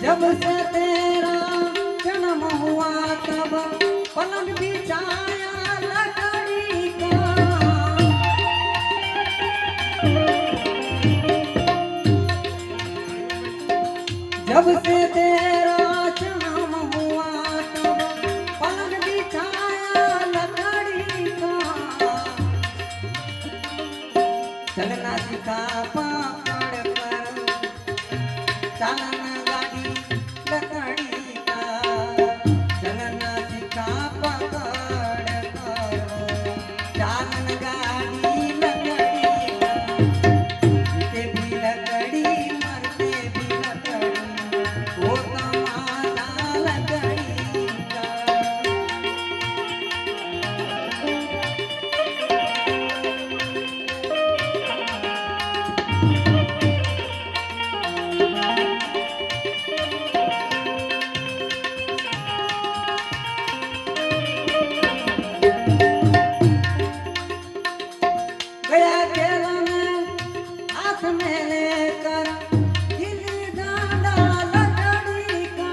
जब से तेरा जन्म हुआ तब पलंग बिछाया लकड़ी का। जब से तेरा जन्म हुआ तब पलंग बिछाया लकड़ी का। चलना सिखा पकड़ कर चालन गाड़ी लकड़ी का। चलना सिखा पकड़ कर चालन गाड़ी लकड़ी का। जीते भी लकड़ी मरते भी लकड़ी वो कमाना लकड़ी का। गया खेला में हाथ में लेकर गिल्ली डंडा लकड़ी का।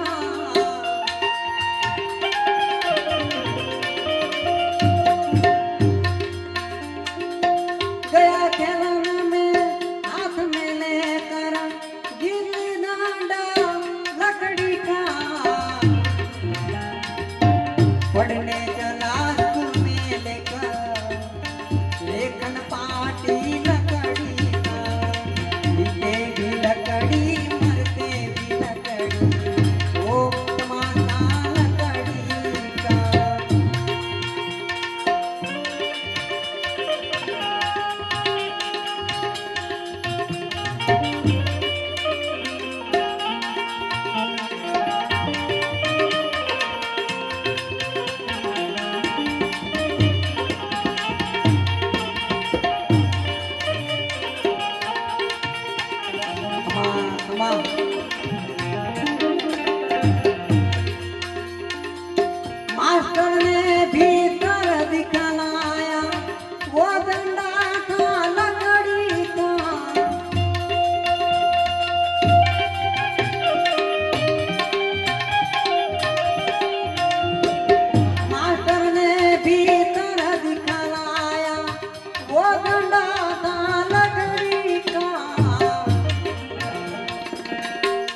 गया खेला में हाथ में लेकर गिल्ली डंडा लकड़ी का। पढ़ने चला स्कूल में लेकर लेखन पाटी लकड़ी का। जीते भी लकड़ी मरते भी लकड़ी वो तमाशा लकड़ी का। मास्टर ने भीतर दिखलाया वो डंडा था लकड़ी का। मास्टर ने भीतर दिखलाया वो डंडा था लकड़ी का।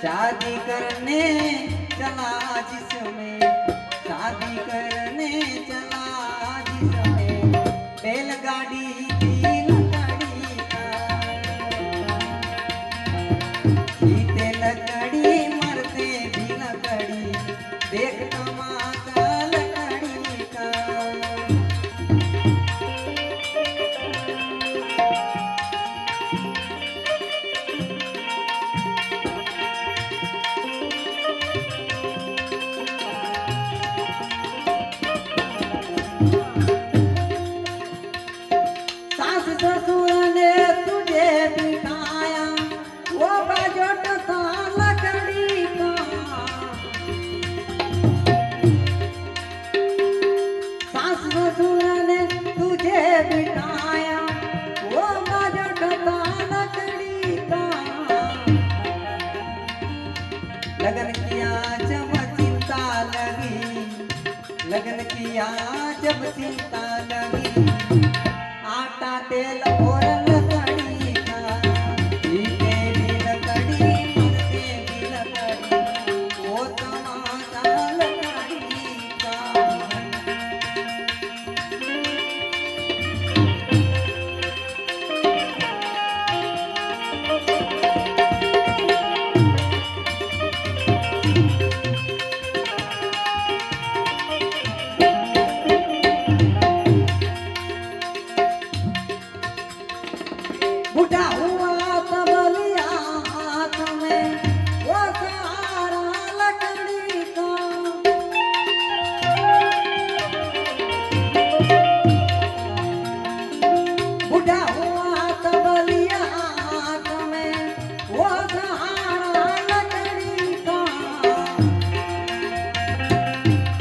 शादी करने चला जिसमें शादी करने चला जिसमें बैलगाड़ी की लकड़ी का। जीते लकड़ी मरते भी लकड़ी देख तमाशा लकड़ी का। सास ससुर ने तुझे बिठाया वो बाजोट था लकड़ी का। सास ससुर ने तुझे बिठाया वो बाजोट था लकड़ी का। लगन किया जब चिंता लगी लगन किया जब चिंता लगी आटा तेल और लकड़ी का। जीते भी लकड़ी मरते भी लकड़ी वो तमाशा लकड़ी का। बूढ़ा हुआ तब लिया हाथ में वो सहारा लकड़ी का। बूढ़ा हुआ तब लिया हाथ में वो सहारा लकड़ी का।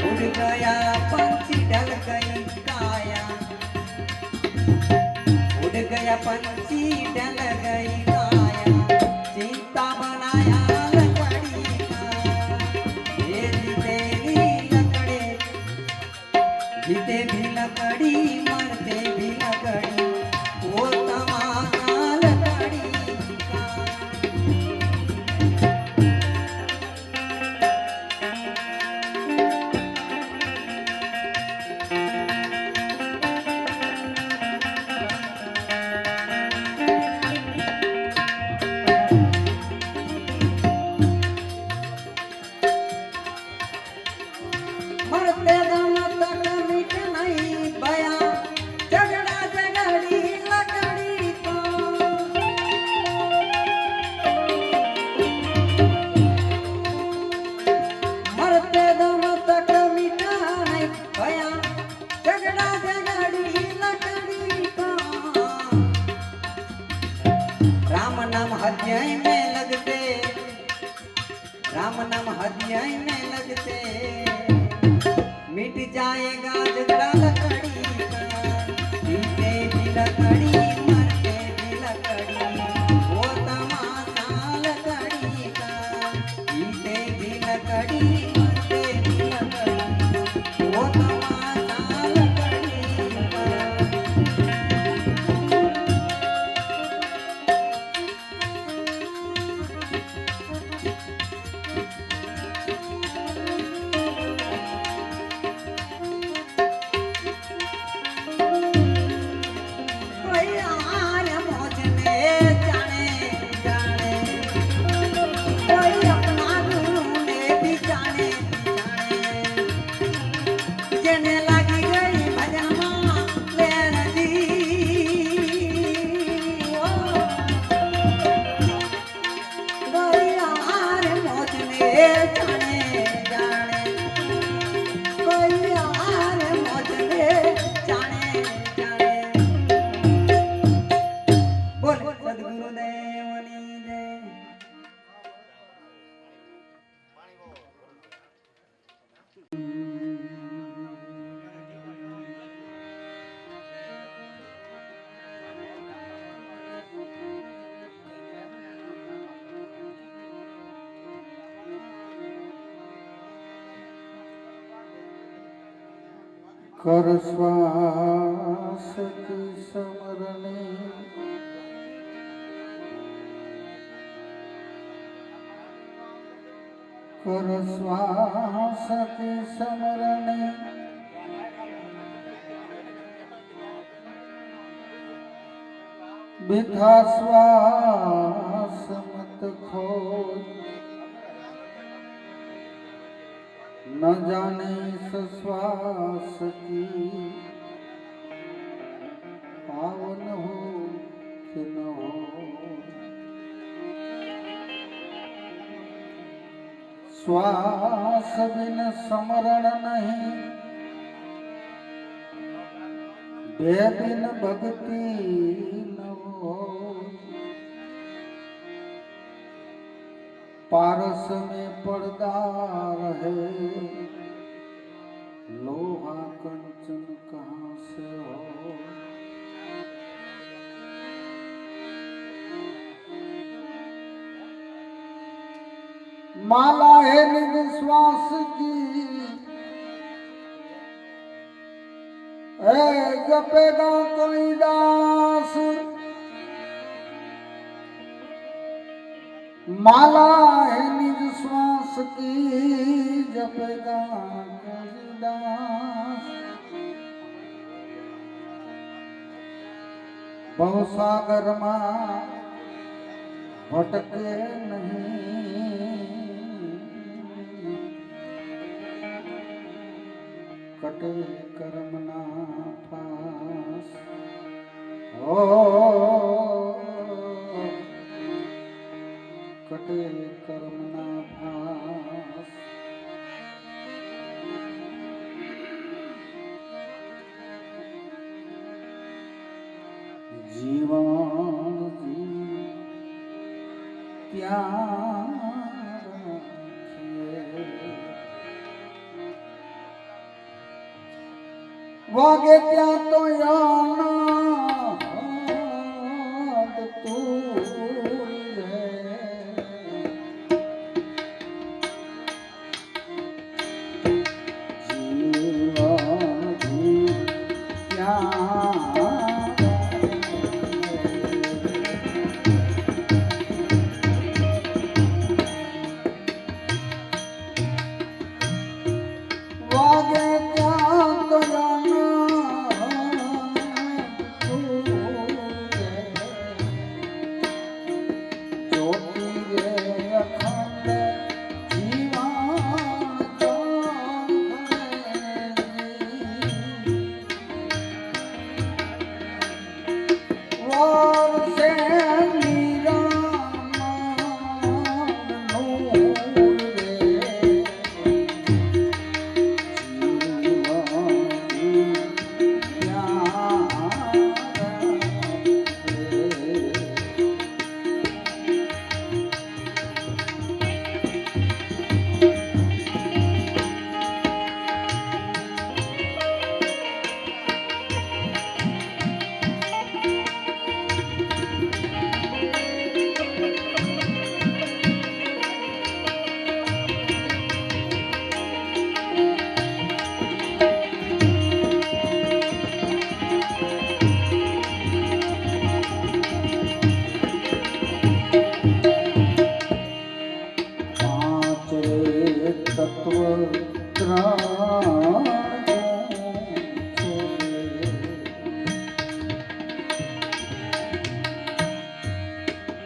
उड़ गया पंछी ढल गई काया उड़ गया गया पंछी डल गई काया चिंता बनाया लकड़ी का ये जीते भी लकड़ी मरते भी लकड़ी वो तमाशा लकड़ी का मरते दम तक मिट नहीं बया झगड़ा झगड़ी लकड़ी को मरते दम तक मिट नहीं बया झगड़ा झगड़ी लकड़ी को राम नाम हृदय में लगते राम नाम हृदय में लगते मिट जाएगा झगड़ा लकड़ी का जीते भी लकड़ी मरते भी लकड़ी वो तमाशा लकड़ी का जीते भी लकड़ी मरते भी लकड़ी वो तमाशा लकड़ी का कर श्वास की समरने कर श्वास की समरने बिथा श्वास मत खोज न जाने श्वास की पावन हो कि न हो श्वास बिन समरण नहीं बे बिन भक्ति न हो पारस में पर्दा रहे लोहा कंचन कहाँ से हो माला है निश्वास की जपेगा कोई दास माला है निज श्वास की जपेगा कोई दास बहुसागर मां भटके नहीं कटे कर्मना फास कटे कर्मना फास जीवन जी प्यार વાગે ત્યાં તો યાના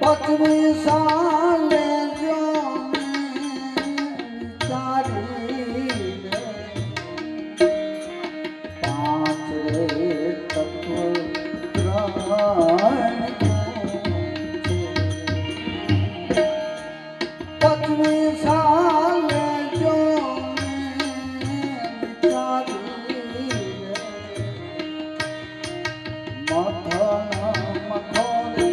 પચવી સાલે જો ચારી પાંચ રે તત્વ પચવી સાલે જો ચારી મથન મથોરે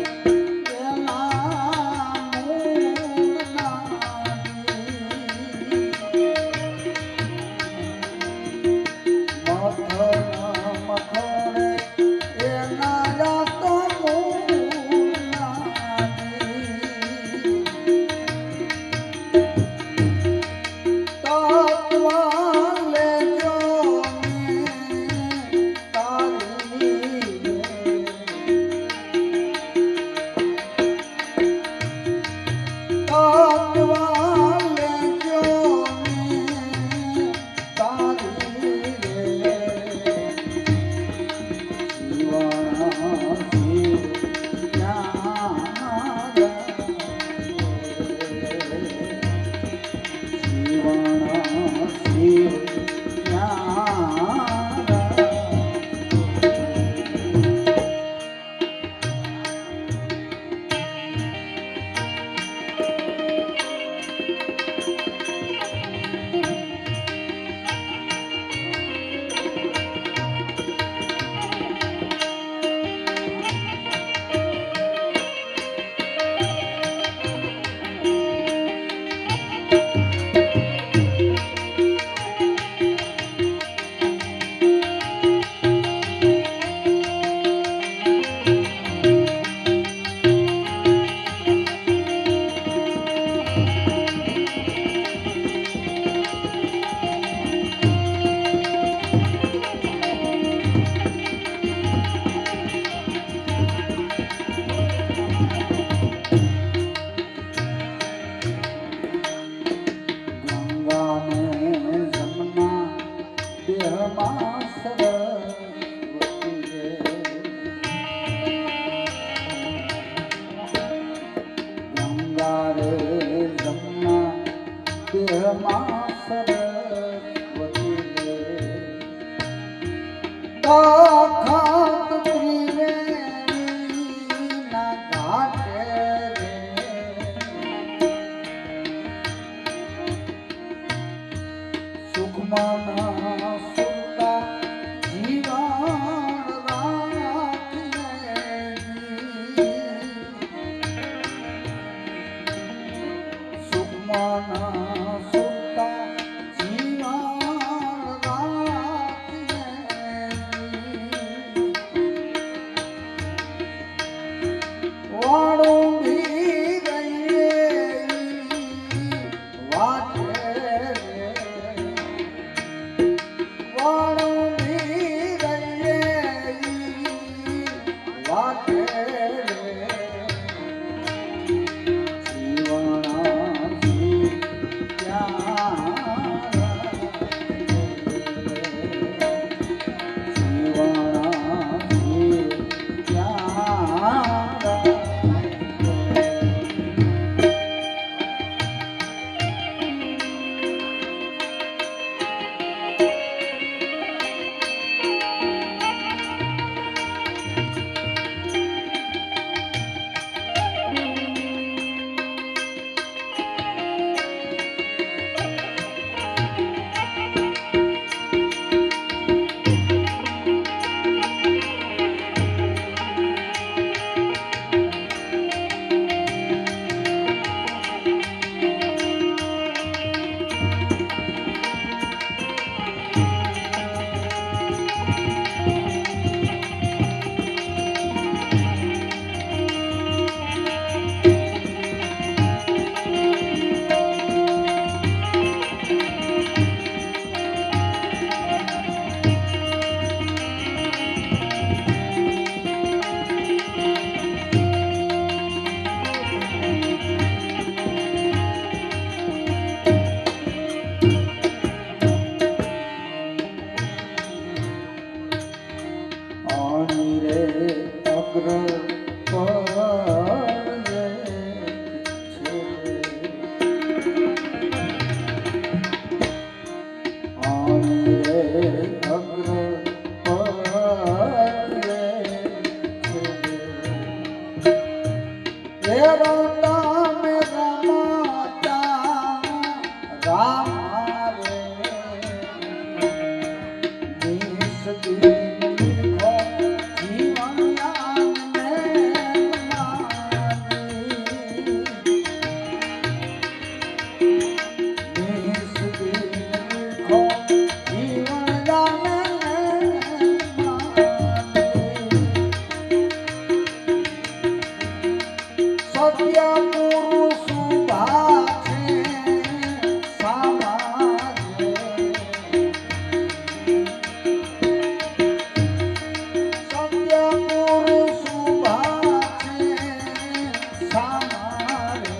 આની રે અગ્ર પર છે આની રે અગ્ર પર છે રોતા મે રમાતા રામ રે દેશ દીન કો જીવન યાન મે દેશ દીન કો જીવન યાન સત્ય પુરુષ ભાષે સામાજે સત્ય પુરુષ ભાષે સામારે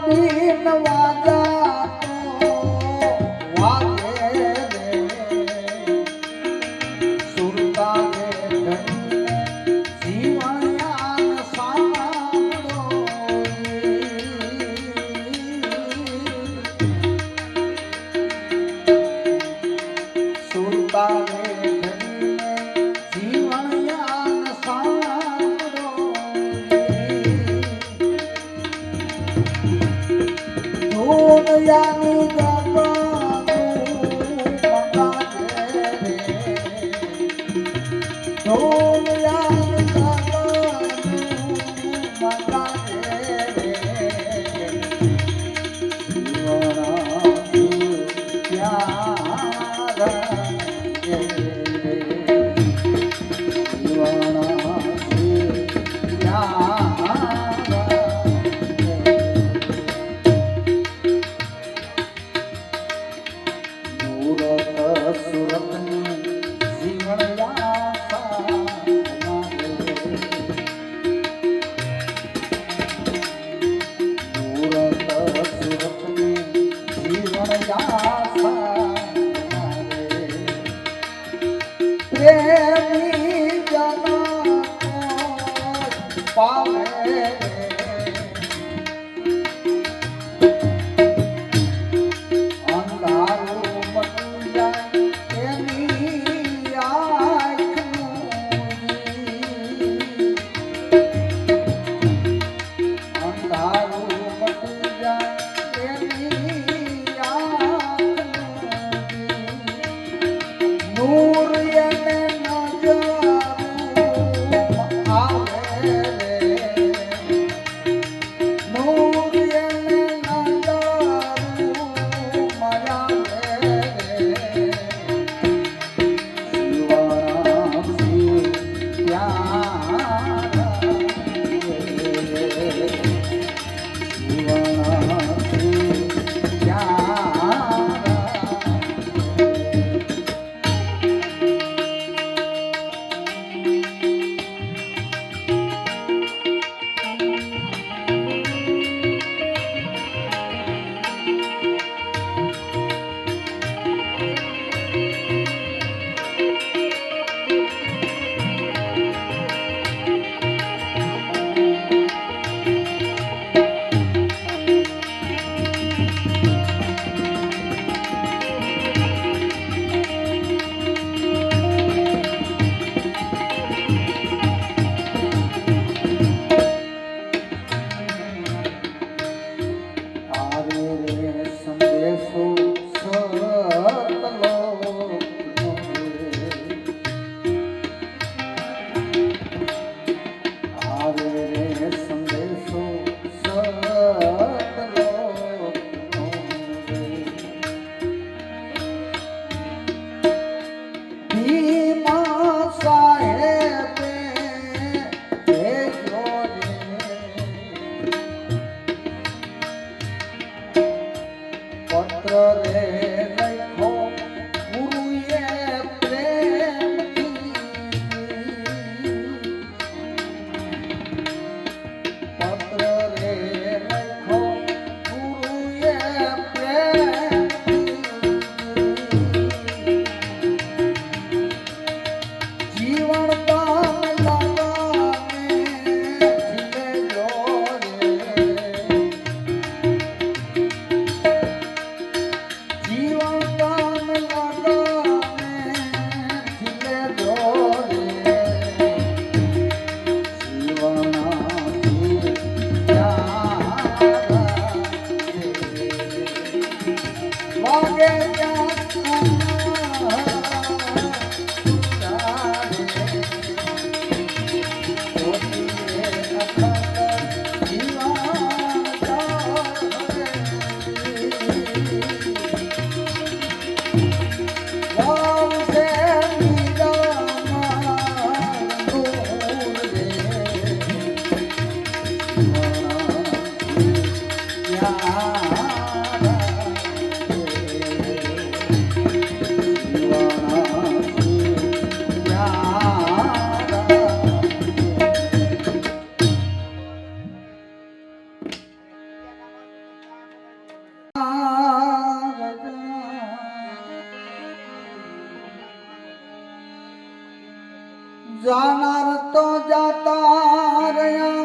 બીન વાજા તો વાગે રે સુરતા રે જીવયાન સાંભળો સુરતા રે જીવયાન સાંભળો દુનિયાની પ્રેમી જન પામે અંધારું મટી જાય એની આંખનું અંધારું મટી જાય એની આંખનું નૂર એને નજરું આવે નૂર એને નજરું મરાવે શિવરામ શિવ પ્યારા શિવરામ શિવ પ્યારા રે લખો ગુરુએ પ્રેમથી પત્ર રે લખો ગુરુએ પ્રેમથી જીવન દાન લગાને જીલે રે જીવન દાન લગાને જીલે રે જીવનાથી વાગે જાનાર તો જાતા રહ્યા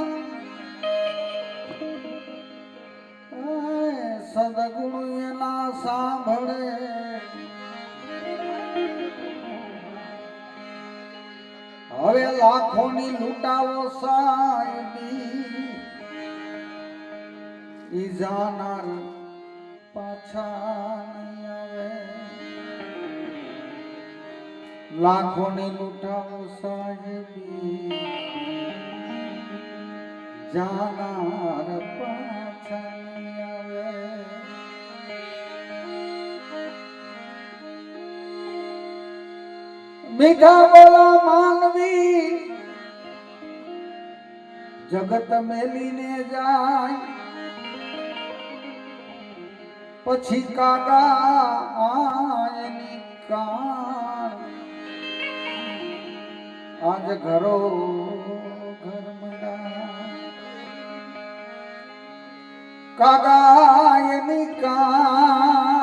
સદગુરુ એના સાંભળે હવે લાખોની લૂંટાવો સાહેબી ઈ જાનાર પાછા નહીં આવે લાખોની લૂંટાવો સાહેબી જાનાર પાછા નહીં આવે મીઠા બોલા માનવી જગત મેલીને જાય પછી કાગા આયની કાન આજ ઘરો ઘર મડા કાગા એની કાન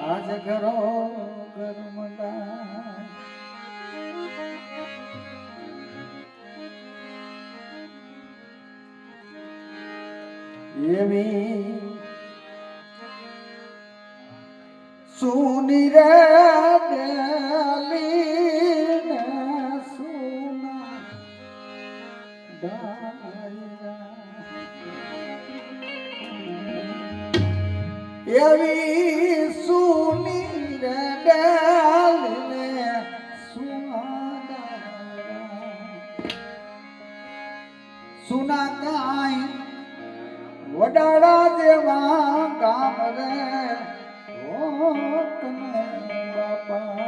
આજ ઘરો ઘર મડા એવી સુની રે ડેલી ને સુના ડાયરા એવી સુની રે ડેલી ને સુના ડાયરા સુના કાઈ વડાડા જેવા ગામ રે કનુ બાપા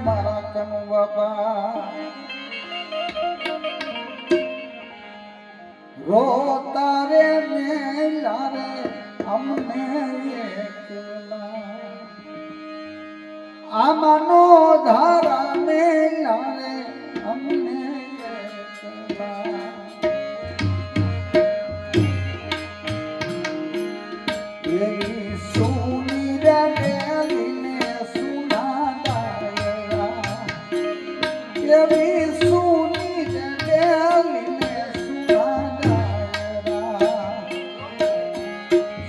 મારા કનુ બાપા રોતા રે મેલા રે અમને એકલા આમાનો ધારા મેલા રે અમને એકલા એવી સોની રે ડેલીને સુના ડાયરા એવી સોની રે ડેલીને સુના ડાયરા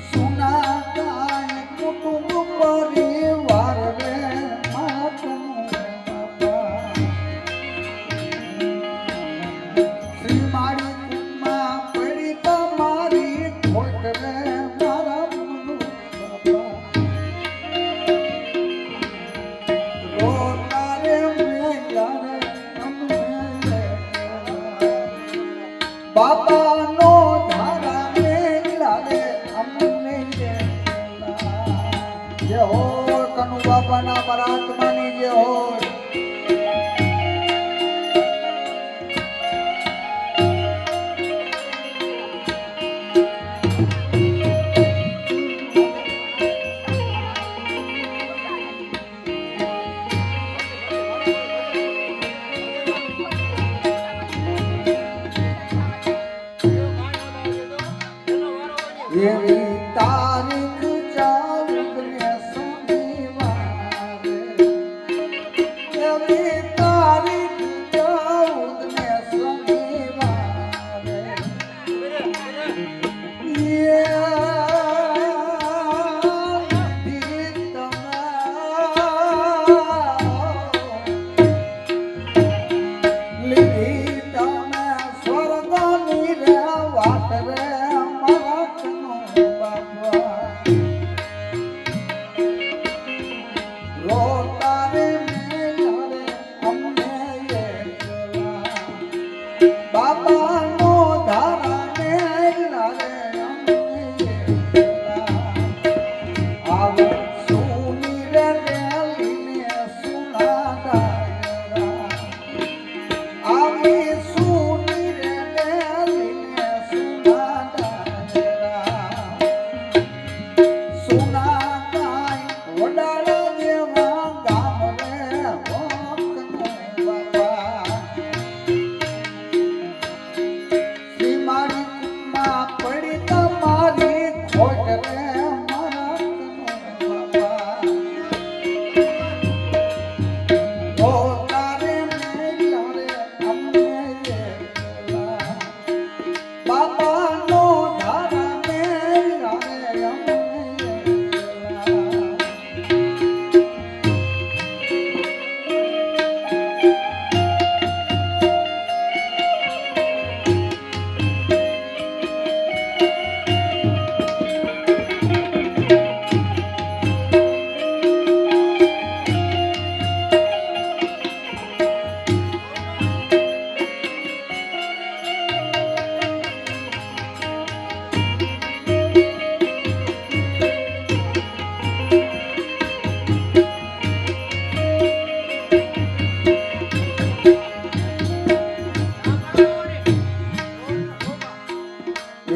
સુના કાય કુટુંબ પરિવાર રે માતનું બાપા શ્રી મારી કુટમાં પડી તમારી ખોટ રે બાપા નો ધારા મેલા રે અમને જે હો કનુ બાપા ના પરાત્માની જે હો લીધી તમે સ્વર્ગની રે વાત રે મારા કનો બાપા રોતા રે મેલા રે અમને એકલા બાપા નો ધારા મેલા રે અમને એકલા આવે સુની રે રેલીને સુના ડાયરા આવી સુની રે રેલીને સુના ડાયરા સુના ગાય વડાળા જેવા ગામ રે ભોકનો બાપા શ્રી મારી કુટમાં પડી તમારી ખોટ રે મારા કનો બાપા ઓ તારે મેલા રે અમને એકલા બાપા નો ધારા મેલા રે અમને એકલા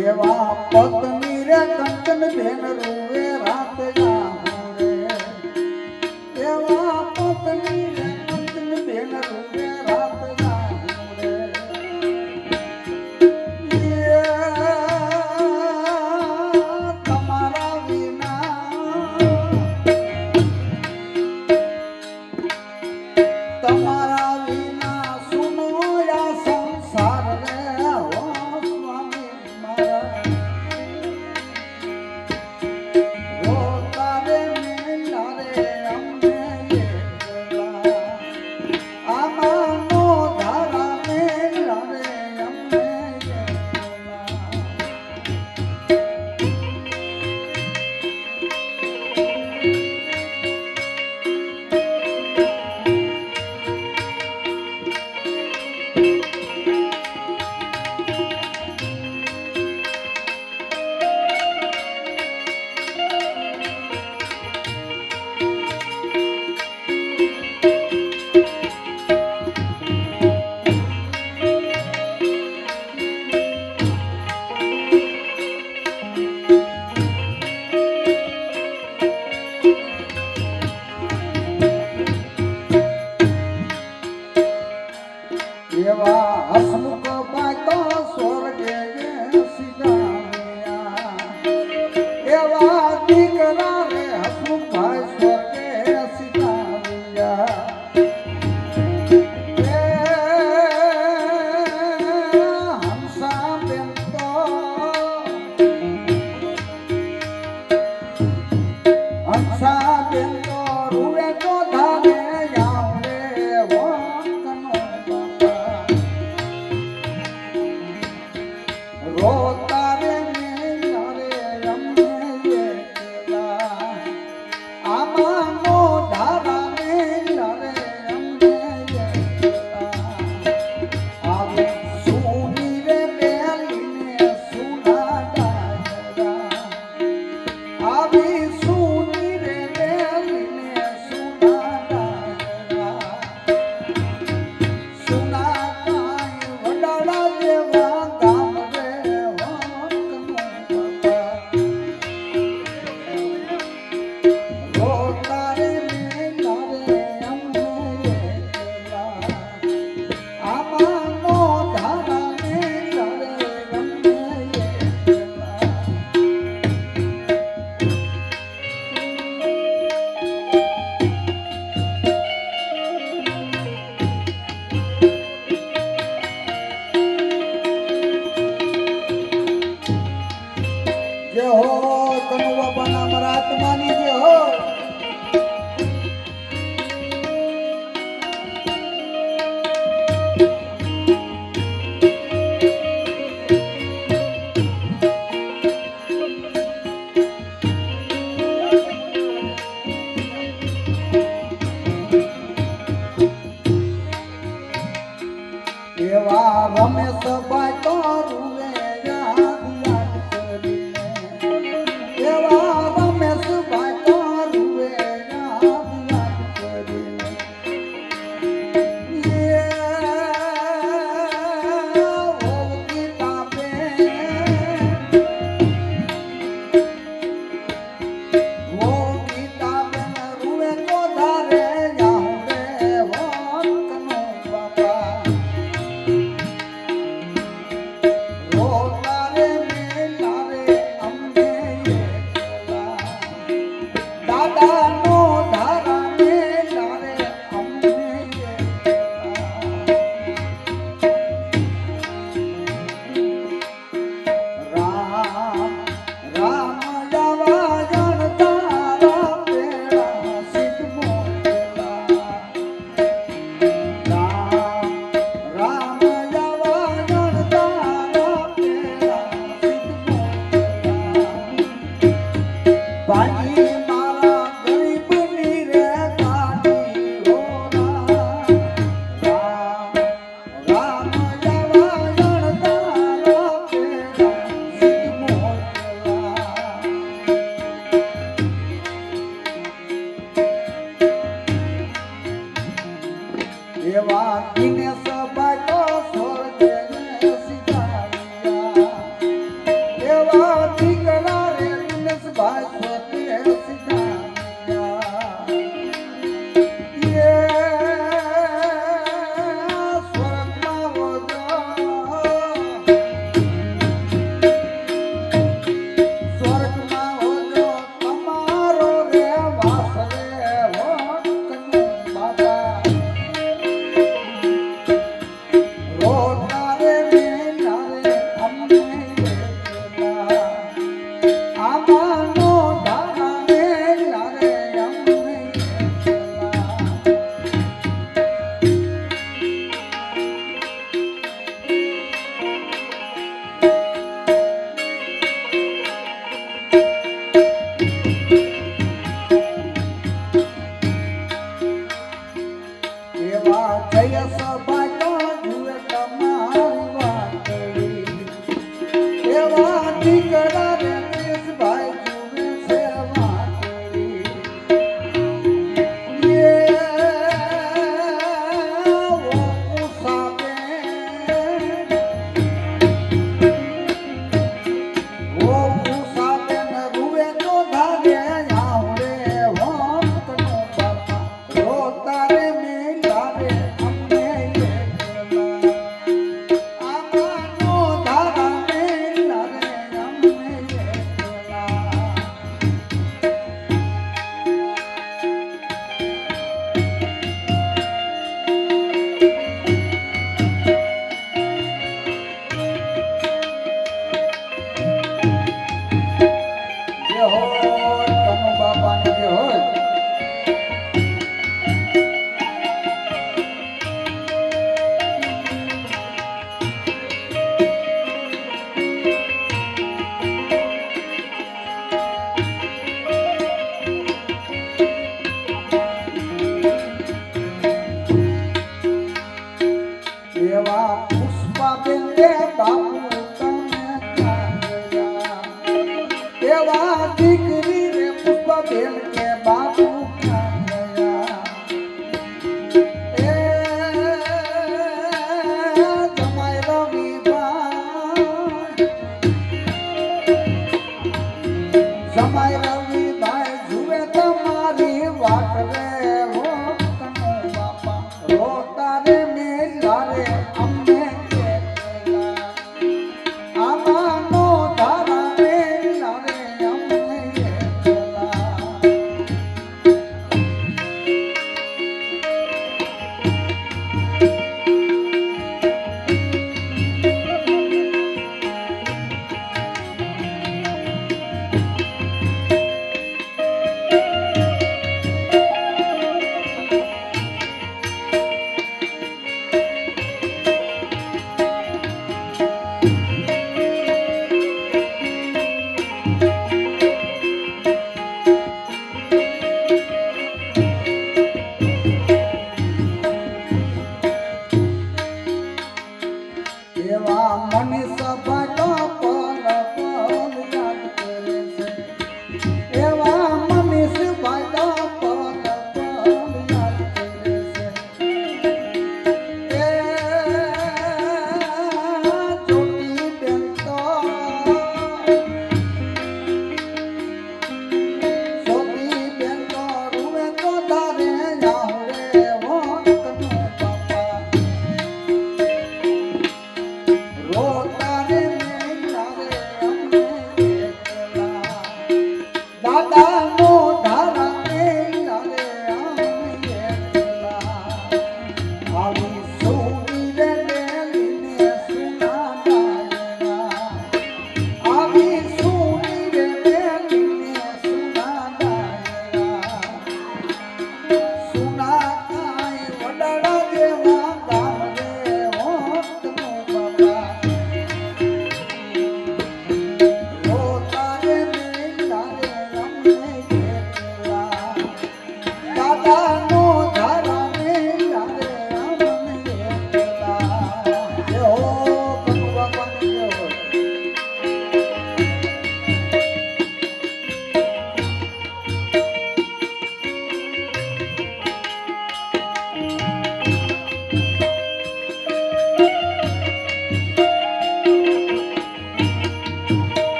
એવા પત્ની રે કંચન બેન રૂવે રાત જાહું રે એવા પત્ની રે કંચન બેન રૂવે રાત જાહું રે તમારા વિના સુનો યા સંસાર રે ઓ સ્વામી મારા રોતા રે મેલા રે અમને એકલા આમાં નો ધારા મેલા રે અમને એકલા એવા હસમુખ બાતો સ્વર્ગે સીધામિયા એવા દીકરા રે હસમુખ ભાઈ સ્વર્ગે સીધામિયા હંસા બેન તો હંસા બેન તો રૂવે તો ધારે આવડે વંકનો બાપા રોતા રે મેલા રે અમને એકલા આમાં નો ધારા મેલા રે અમને એકલા આવે સુની રે બેલીને સુના ડાયરા આવી સુની રે બેલીને સુના ડાયરા સુના કાંઈ વડાળા જેવા ગામ રે વંકનો બાપા રોતા રે મેલા રે અમને એકલા આમાં નો ધારા મેલા રે અમને એકલા એવા રમેશભાઈ તો રૂવે યાદ યાદ કરીને એવા રમેશભાઈ તો રૂવે યાદ યાદ કરીને એવા દિનેશભાઈ તો સ્વર્ગે સિધાર્યા એવા દીકરા રે દિનેશભાઈ સ્વર્ગે સિધાર્યા સ્વર્ગમાં વજો તમારો રે વાસ રે વખતનું બાબા એવા પુષ્પાબેન કે બાપુ તમે ક્યાં ગયા એવા દીકરી રે પુષ્પાબેન કે બાપુ ક્યાં ગયા એ જમાઈ રવિભાઈ જુએ તમારી વાત રે એવા મનીષ ભાઈ પલ પલ યાદ કરે છે એવા મનીષ ભાઈ પલ પલ યાદ કરે છે એ જોતી બેન તો જોતી બેન તો રૂવે તો તારે જાઉં રે વોટ કનું બાપા રોતા રે મેલા રે અમને એકલા દાદા નો ધારા મેલા રે અમને એકલા આવી સોની રે મેલીને સુના ડાયરા આવી સોની રે મેલીને સુના ડાયરા સુના કાંઈ વડાડા જેવા ગામ રે હોતનો બાબા રોતા રે મેલા રે અમને એકલા દાદાનો ધારા મેલા રે અમને એકલા જય હો કનુ બાપાની જય હો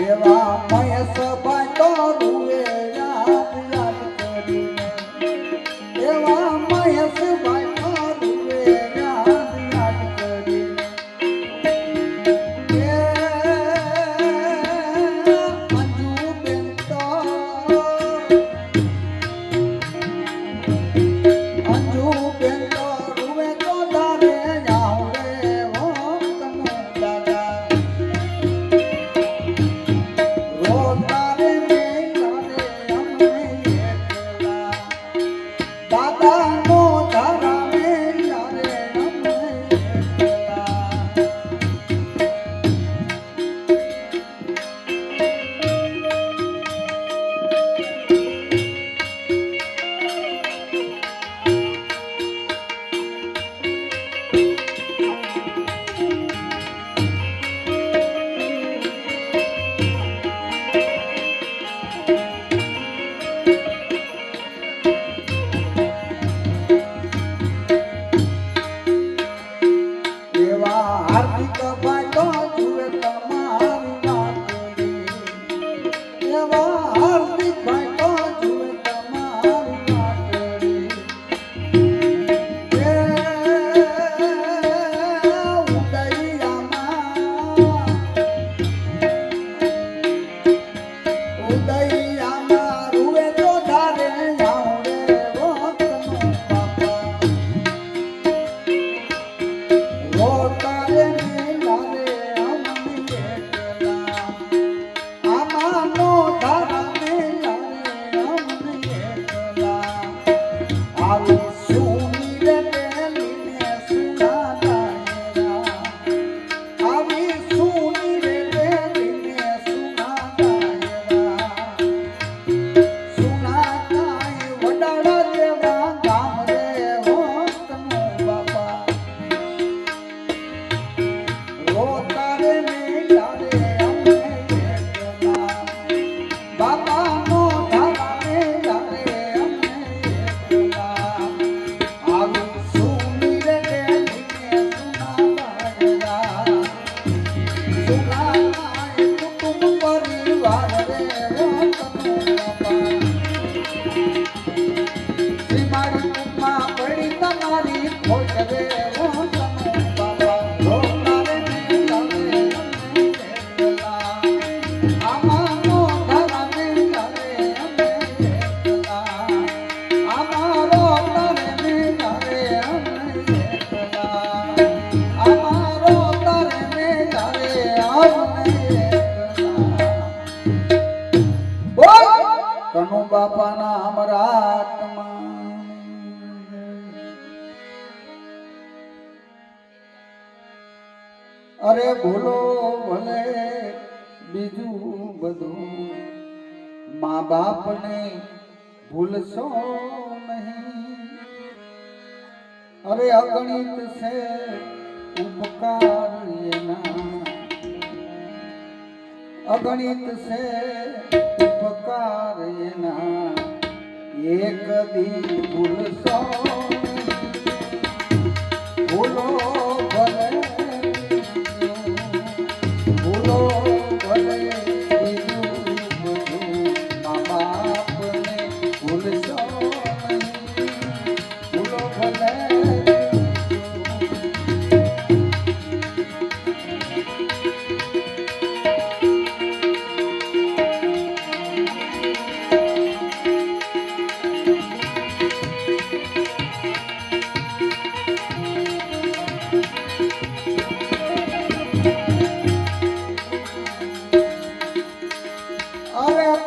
એવા મહેશ ભાઈ તો રૂવે યાદ યાદ કરીને એવા મહેશ ભાઈ તો રૂવે યાદ યાદ કરીને એ અંજુ બેન તો અંજુ બેન તો રૂવે તો તારે જાઉં રે વોતનું દાદા રોતા રે મેલા રે અમને એકલા દાદાનો ધારા મેલા રે અમને એકલા એવા હાર્દિક ભાઈ તો જુએ તમારી વાતડી એવા હાર્દિક ભાઈ તો જુએ તમારી વાતડી એ ઉદયમાં રૂવે તો ધારે જાઉં રે વોતનું બાપા રોતા રે મેલા રે અમને એકલા આમાંનો ધારા મેલા રે અમને એકલા આવી સોની રે મેલીને સુના ડાયરા આવી સોની રે મેલીને સુના ડાયરા સુના કાંઈ વડાડા જેવા ગામ રે હોતનું બાપા રોતા રે મેલા રે અમને એકલા બાપાનો ધારા મેલા રે અમને એકલા આવી સોની રે મેલીને સુના ડાયરા સુના કાંઈ કુટુંબ પરિવાર રે હોતનું બાપા શ્રી મારી કુટમાં પડી તમારી ખોટ રે હોતનું બાપા રોતા રે મેલા રે અમને એકલા આમાંનો ધારા મેલા રે અમને એકલા આમાં રોતા રે મેલા રે અમને એકલા આમાં રોતા રે મેલા રે અમને એકલા બોલ કનુ બાપાના અમરાત્મા અરે ભૂલો ભલે બીજું બધું મા બાપને ભૂલશો નહીં. અરે અગણિત છે ઉપકાર એના, અગણિત છે ઉપકાર એના, એક દી ભૂલશો નહીં. ભૂલો ભલે ભૂલો ભલે બીજું બધું મા બાપને ભૂલશો નહીં. ભૂલો ભલે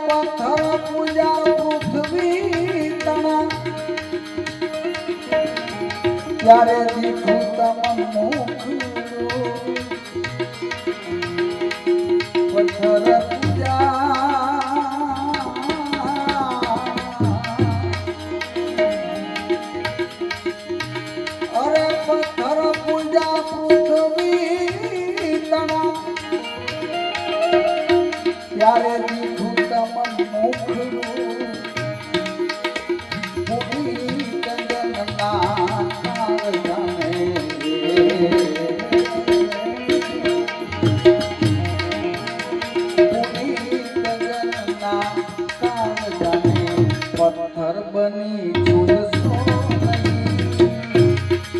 પથ્થર પૂજા પૃથ્વી તણા, ત્યારે દીઠું તમ મુખ. પથ્થર પૂજા અરે પથ્થર પૂજા પૃથ્વી તણા, ત્યારે દીઠું પથ્થર બની છૂટશો નહીં.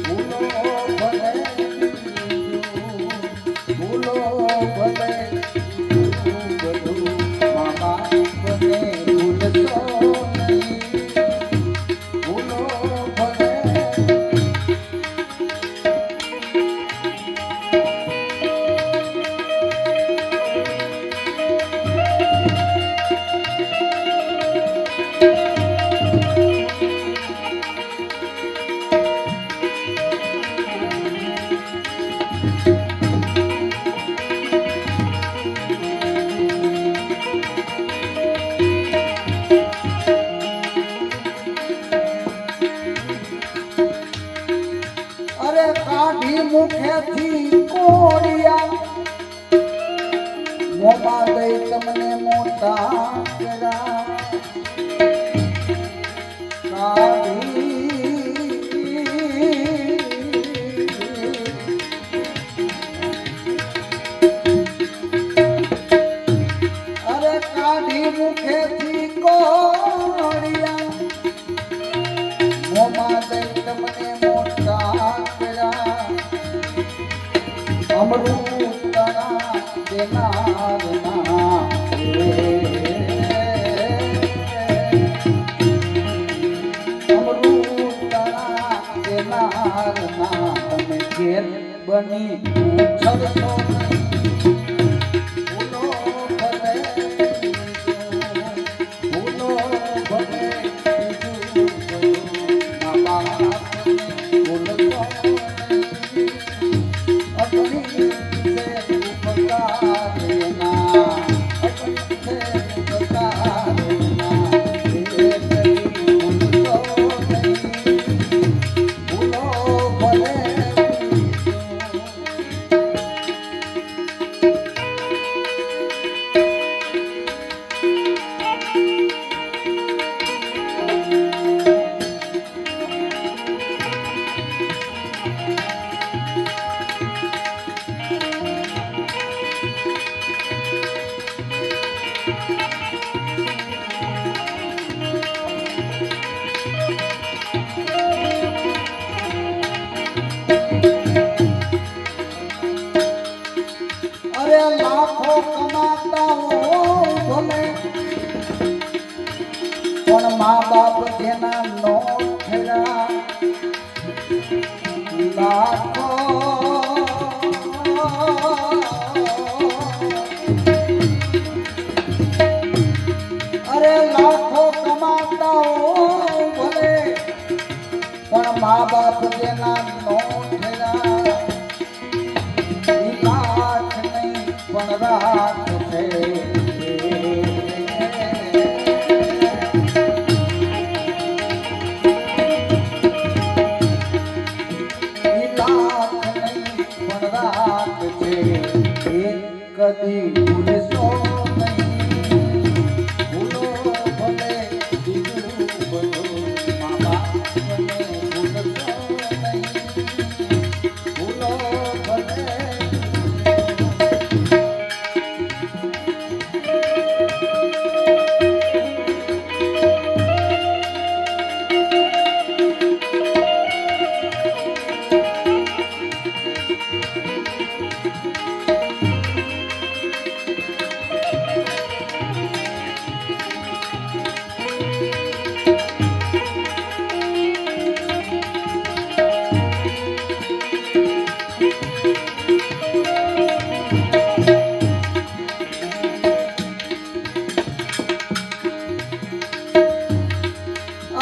ભૂલો ભલે ભૂલો ભલે બધું મા બાપને ભૂલશો નહીં. ભૂલો ભલે કાઢી મુખેથી કોડિયા, મોમાં દઈ તમને મોટા કર્યા. અરે કાઢી મુખેથી કોડિયા, મોમાં દઈ તમને મોટા અમૃતના દેનારના. અમૃતના દેનારના તમે ઘેર બની ઉછળશો નહીં. ભૂલો ભલે ભૂલો ભલે મા બાપને ભૂલશો નહીં. અગણિત છે ઉપકાર એના, અગણિત છે ઉપકાર એના, એક દી ભૂલશો નહીં. ભૂલો ભલે લાખો કમાતા હો ભલે, પણ મા બાપ જેના નો ઠેરા. લાખો અરે લાખો કમાતા હો ભલે, પણ મા બાપ જેના નો ઠેરા.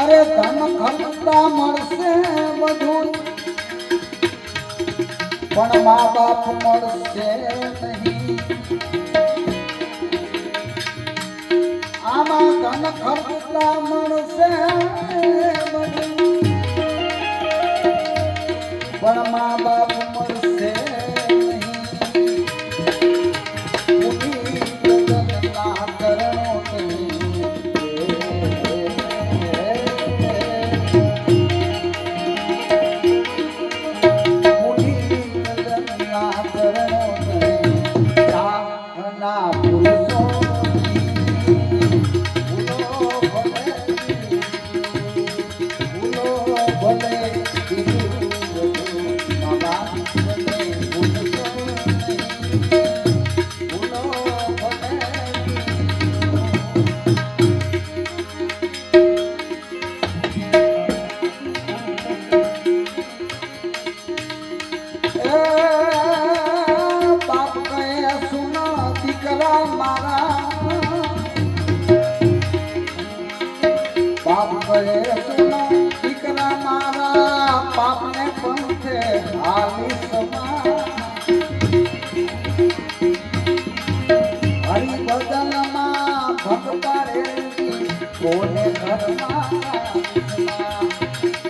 અરે ધન ખર્ચતા મળશે બધું પણ મા બાપ મળશે નહીં. આમાં ધન ખર્ચતા મળશે બધું પણ મા બાપ મળશે નહીં. પૂરી જગતના કરણો તમે પૂરી જગતના કરણો તમે ચાહના પુરુષો બાપ કહે સુના દીકરા મારા બાપ કહે સુના દીકરા મારા પાપને પંથે હાલી સમા હરિ ભજનમાં ભગ પાડેલી કોને ઘરમાં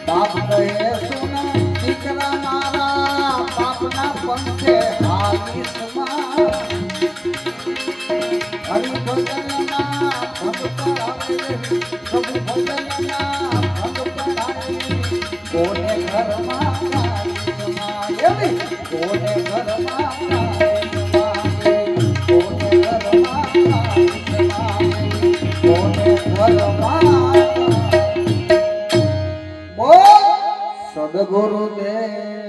બાપ કહે સુના દીકરા મારા પાપના પંથે હાલી સમા હરિ ભજનમાં ભગ પાડેલી પ્રભુ ભજનમાં ભગ પાડેલી કોને ઘરમાં એવી કોને ઘરમાં કોને ઘરમાં કોને ઘરમાં બોલ સદગુરુદેવ